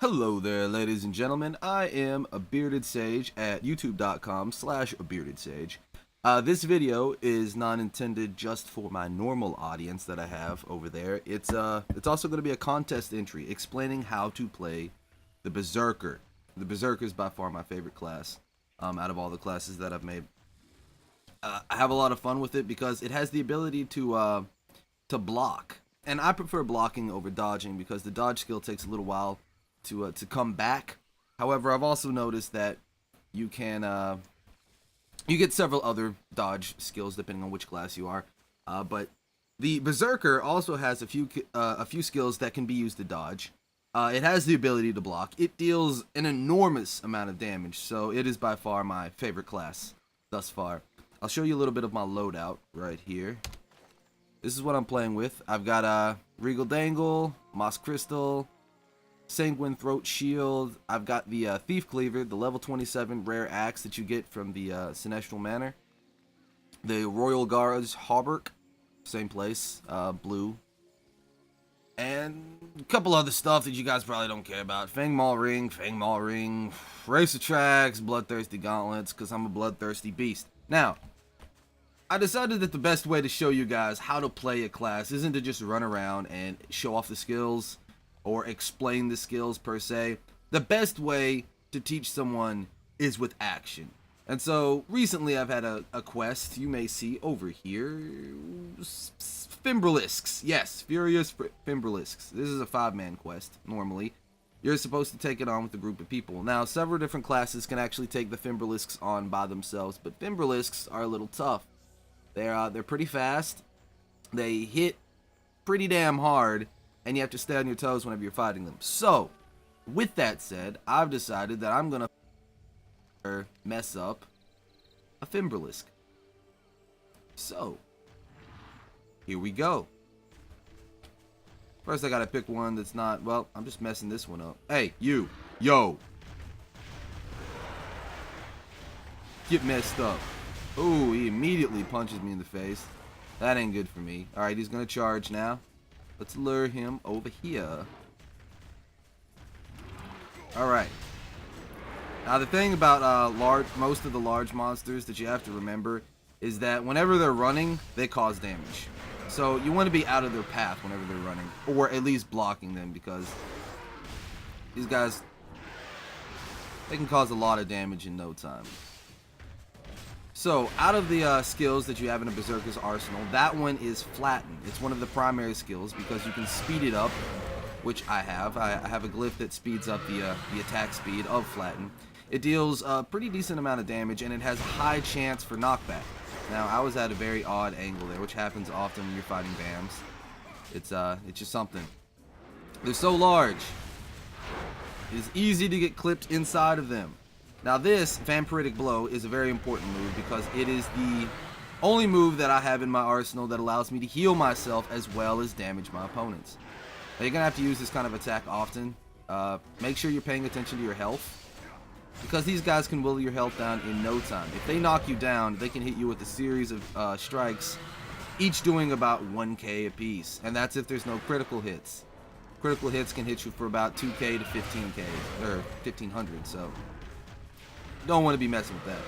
Hello there, ladies and gentlemen. I am a bearded sage at youtube.com/abeardedsage. This video is not intended just for my normal audience that I have over there. It's also going to be a contest entry explaining how to play the Berserker. The Berserker is by far my favorite class out of all the classes that I've made. I have a lot of fun with it because it has the ability to block, and I prefer blocking over dodging because the dodge skill takes a little while to come back. However, I've also noticed that you can you get several other dodge skills depending on which class you are. But the Berserker also has a few skills that can be used to dodge. It has the ability to block. It deals an enormous amount of damage, so it is by far my favorite class thus far. I'll show you a little bit of my loadout right here. This is what I'm playing with. I've got Regal Dangle, Moss Crystal, Sanguine Throat Shield. I've got the Thief Cleaver, the level 27 rare axe that you get from the Sinestral Manor. The Royal Guards Hauberk, same place, blue. And a couple other stuff that you guys probably don't care about. Fang Maul Ring, Racer Tracks, Bloodthirsty Gauntlets, because I'm a bloodthirsty beast. Now, I decided that the best way to show you guys how to play a class isn't to just run around and show off the skills or explain the skills per se. The best way to teach someone is with action. And so recently I've had a quest you may see over here. Fimbrilisks. Yes, Furious Fimbrilisks. This is a 5-man quest normally. You're supposed to take it on with a group of people. Now, several different classes can actually take the Fimbrilisks on by themselves, but Fimbrilisks are a little tough. They're pretty fast. They hit pretty damn hard, and you have to stay on your toes whenever you're fighting them. So, with that said, I've decided that I'm gonna mess up a Fimbrilisk. So, here we go. First, I gotta pick one that's not, well, I'm just messing this one up. Hey, you. Yo. Get messed up. Ooh, he immediately punches me in the face. That ain't good for me. Alright, he's gonna charge now. Let's lure him over here. Alright. Now the thing about most of the large monsters that you have to remember is that whenever they're running, they cause damage. So you want to be out of their path whenever they're running, or at least blocking them, because these guys, they can cause a lot of damage in no time. So, out of the skills that you have in a Berserker's arsenal, that one is Flatten. It's one of the primary skills because you can speed it up, which I have. I have a glyph that speeds up the attack speed of Flatten. It deals a pretty decent amount of damage, and it has a high chance for knockback. Now, I was at a very odd angle there, which happens often when you're fighting BAMs. It's just something. They're so large. It is easy to get clipped inside of them. Now this, Vampiric Blow, is a very important move because it is the only move that I have in my arsenal that allows me to heal myself as well as damage my opponents. Now you're going to have to use this kind of attack often. Make sure you're paying attention to your health, because these guys can whittle your health down in no time. If they knock you down, they can hit you with a series of strikes, each doing about 1k apiece, and that's if there's no critical hits. Critical hits can hit you for about 2k to 15k, or 1500, so don't want to be messing with that.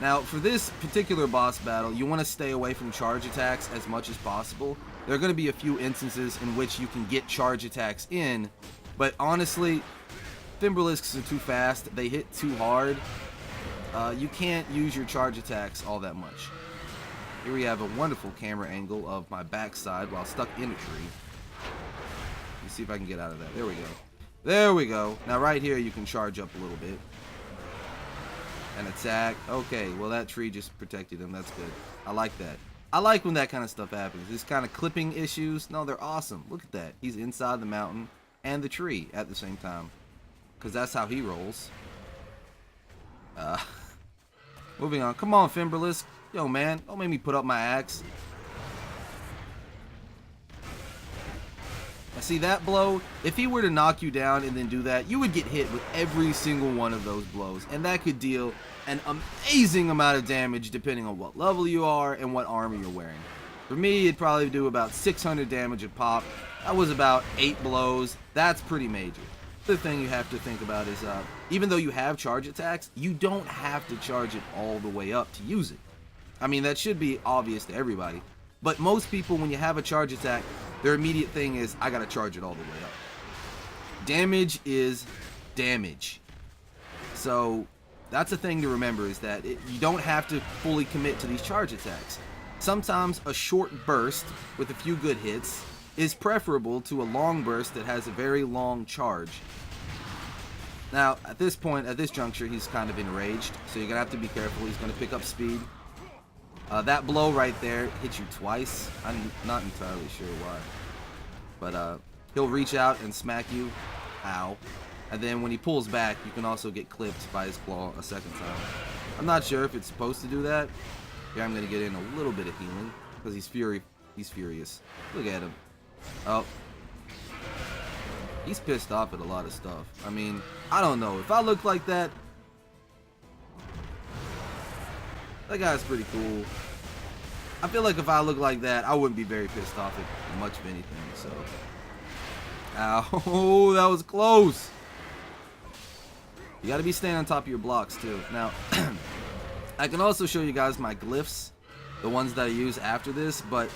Now, for this particular boss battle, you want to stay away from charge attacks as much as possible. There are going to be a few instances in which you can get charge attacks in, but honestly, Fimbrilisks are too fast. They hit too hard. You can't use your charge attacks all that much. Here we have a wonderful camera angle of my backside while stuck in a tree. Let me see if I can get out of that. There we go. There we go. Now, right here, you can charge up a little bit and attack. Okay, well that tree just protected him. That's good. I like that. I like when that kind of stuff happens. This kind of clipping issues, no, they're awesome. Look at that. He's inside the mountain and the tree at the same time, because that's how he rolls. Moving on. Come on, Fimbrilisk. Yo, man, don't make me put up my axe. Now, see that blow? If he were to knock you down and then do that, you would get hit with every single one of those blows, and that could deal an amazing amount of damage depending on what level you are and what armor you're wearing. For me, it'd probably do about 600 damage a pop. That was about 8 blows. That's pretty major. The thing you have to think about is, even though you have charge attacks, you don't have to charge it all the way up to use it. I mean, that should be obvious to everybody. But most people, when you have a charge attack, their immediate thing is, I gotta charge it all the way up. Damage is damage. So that's a thing to remember, is that you don't have to fully commit to these charge attacks. Sometimes a short burst with a few good hits is preferable to a long burst that has a very long charge. Now, at this point, at this juncture, he's kind of enraged, so you're gonna have to be careful. He's gonna pick up speed. That blow right there hit you twice. I'm not entirely sure why, but he'll reach out and smack you. Ow. And then when he pulls back, you can also get clipped by his claw a second time. I'm not sure if it's supposed to do that. Here I'm gonna get in a little bit of healing because he's furious. Look at him. Oh, he's pissed off at a lot of stuff. I mean, I don't know. If I look like that, that guy's pretty cool. I feel like if I look like that, I wouldn't be very pissed off at much of anything. So, ow, that was close. You got to be staying on top of your blocks too. Now, I can also show you guys my glyphs, the ones that I use after this, but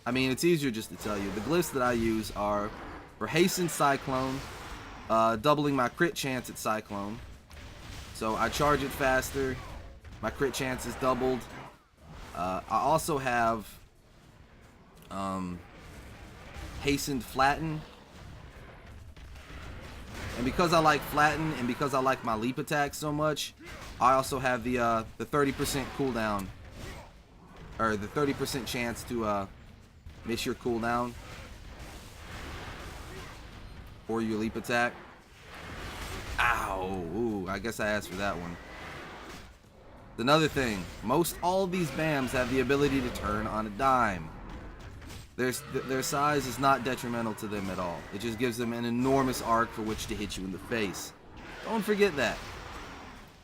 I mean, it's easier just to tell you. The glyphs that I use are for Hastened Cyclone, doubling my crit chance at Cyclone. So I charge it faster, my crit chance is doubled. I also have Hastened Flatten. And because I like Flatten and because I like my leap attack so much, I also have the 30% cooldown, or the 30% chance to miss your cooldown or your leap attack. Ow! Ooh, I guess I asked for that one. Another thing, most all of these BAMs have the ability to turn on a dime. Their size is not detrimental to them at all. It just gives them an enormous arc for which to hit you in the face. Don't forget that.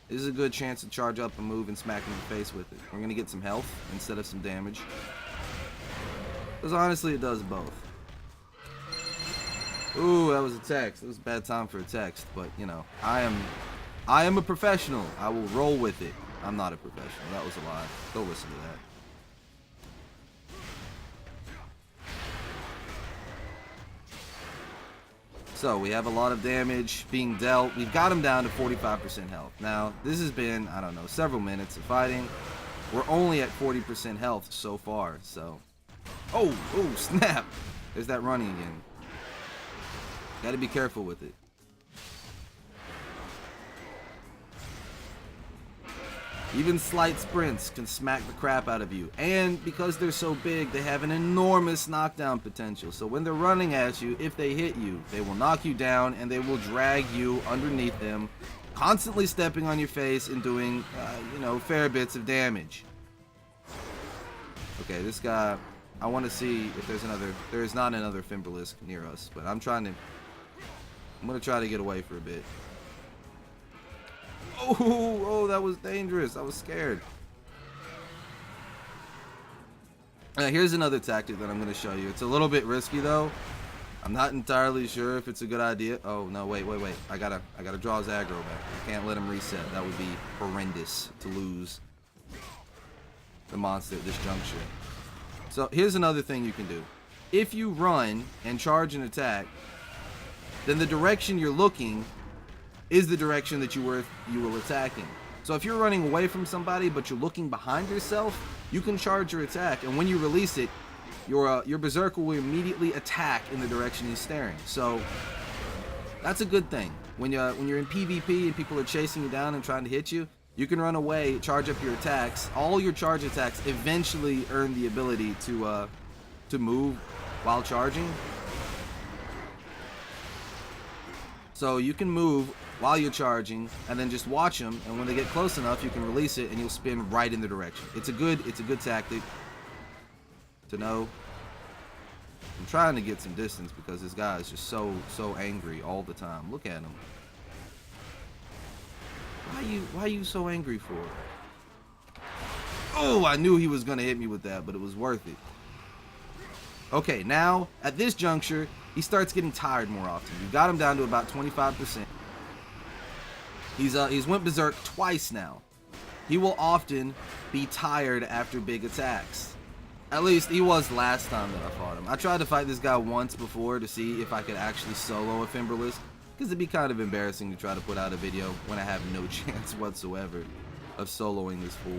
This is a good chance to charge up a move and smack him in the face with it. We're going to get some health instead of some damage. Because honestly, it does both. Ooh, that was a text. It was a bad time for a text. But, you know, I am a professional. I will roll with it. I'm not a professional. That was a lie. Go listen to that. So we have a lot of damage being dealt. We've got him down to 45% health. Now, this has been, I don't know, several minutes of fighting. We're only at 40% health so far, so. Oh, snap. There's that running again. Gotta be careful with it. Even slight sprints can smack the crap out of you. And because they're so big, they have an enormous knockdown potential. So when they're running at you, if they hit you, they will knock you down and they will drag you underneath them, constantly stepping on your face and doing, you know, fair bits of damage. Okay, this guy, I want to see if there's another, there is not another Fimbrilisk near us, but I'm going to try to get away for a bit. Oh, that was dangerous. I was scared. Here's another tactic that I'm going to show you. It's a little bit risky though. I'm not entirely sure if it's a good idea. Oh no, wait. I gotta draw his aggro back. I can't let him reset. That would be horrendous to lose the monster at this juncture. So here's another thing you can do. If you run and charge an attack, then the direction you're looking is the direction that you were attacking. So if you're running away from somebody but you're looking behind yourself, you can charge your attack, and when you release it, your Berserker will immediately attack in the direction he's staring. So that's a good thing. When you're in PvP and people are chasing you down and trying to hit you, you can run away, charge up your attacks. All your charge attacks eventually earn the ability to move while charging. So you can move while you're charging and then just watch them, and when they get close enough you can release it and you'll spin right in the direction. It's a good tactic to know. I'm trying to get some distance because this guy is just so angry all the time. Look at him. Why are you so angry for? Oh, I knew he was gonna hit me with that, but it was worth it. Okay, now at this juncture he starts getting tired more often. You got him down to about 25%. He's went berserk twice now. He will often be tired after big attacks. At least he was last time that I fought him. I tried to fight this guy once before to see if I could actually solo a Fimbrilisk, because it'd be kind of embarrassing to try to put out a video when I have no chance whatsoever of soloing this fool.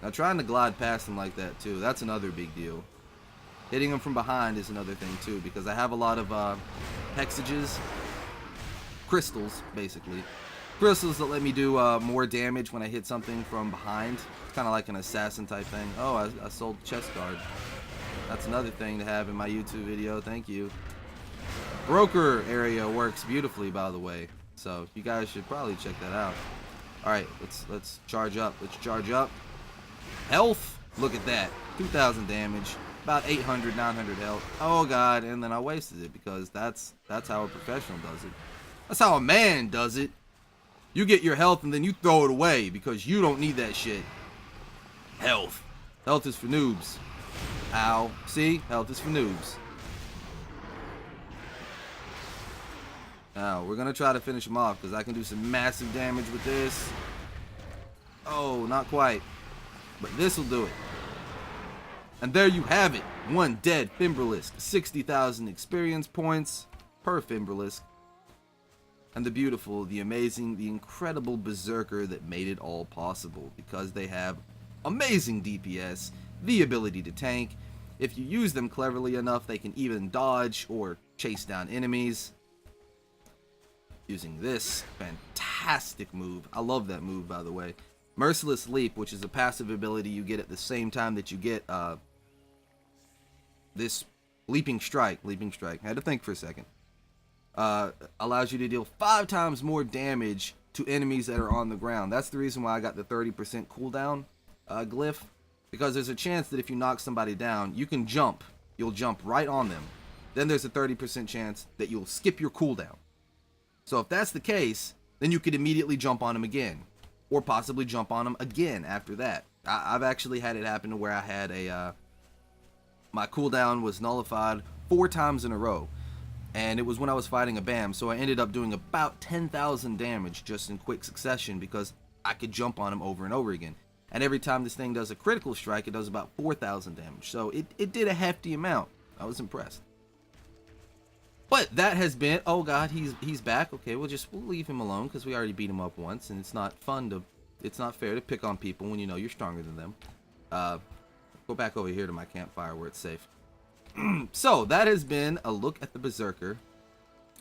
Now trying to glide past him like that too, that's another big deal. Hitting him from behind is another thing too, because I have a lot of hexages, crystals basically. Crystals that let me do more damage when I hit something from behind. It's kind of like an assassin type thing. Oh, I sold chest guard. That's another thing to have in my YouTube video. Thank you. Broker area works beautifully, by the way. So you guys should probably check that out. All right, let's charge up. Let's charge up. Health. Look at that. 2,000 damage. About 800, 900 health. Oh god, and then I wasted it because that's how a professional does it. That's how a man does it. You get your health and then you throw it away because you don't need that shit. Health. Health is for noobs. Ow. See? Health is for noobs. Now, we're going to try to finish him off because I can do some massive damage with this. Oh, not quite. But this will do it. And there you have it. One dead Fimbrilisk. 60,000 experience points per Fimbrilisk. And the beautiful, the amazing, the incredible Berserker that made it all possible, because they have amazing DPS, the ability to tank. If you use them cleverly enough, they can even dodge or chase down enemies. Using this fantastic move. I love that move, by the way. Merciless Leap, which is a passive ability you get at the same time that you get this Leaping Strike. Leaping Strike. I had to think for a second. Allows you to deal 5 times more damage to enemies that are on the ground. That's the reason why I got the 30% cooldown glyph, because there's a chance that if you knock somebody down, you can jump. You'll jump right on them. Then there's a 30% chance that you'll skip your cooldown. So if that's the case, then you could immediately jump on them again, or possibly jump on them again after that. I've actually had it happen to where I had my cooldown was nullified 4 times in a row. And it was when I was fighting a BAM, so I ended up doing about 10,000 damage just in quick succession because I could jump on him over and over again. And every time this thing does a critical strike, it does about 4,000 damage. So it did a hefty amount. I was impressed. But that has been, oh god, he's back. Okay, we'll leave him alone because we already beat him up once, and it's not fair to pick on people when you know you're stronger than them. Go back over here to my campfire where it's safe. So that has been a look at the Berserker.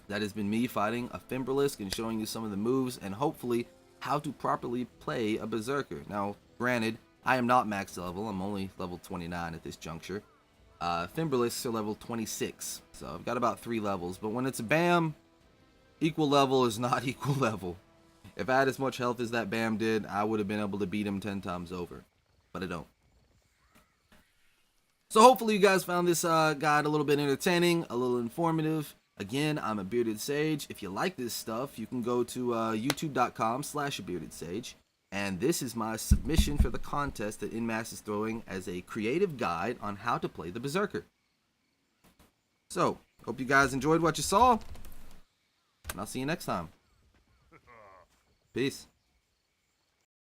That has been me fighting a Fimbrilisk and showing you some of the moves and hopefully how to properly play a Berserker. Now, granted, I am not max level. I'm only level 29 at this juncture. Fimbrilisks are level 26, so I've got about 3 levels. But when it's a BAM, equal level is not equal level. If I had as much health as that BAM did, I would have been able to beat him 10 times over. But I don't. So hopefully you guys found this guide a little bit entertaining, a little informative. Again, I'm a Bearded Sage. If you like this stuff, you can go to youtube.com/beardedsage. And this is my submission for the contest that En Masse is throwing as a creative guide on how to play the Berserker. So, hope you guys enjoyed what you saw. And I'll see you next time. Peace.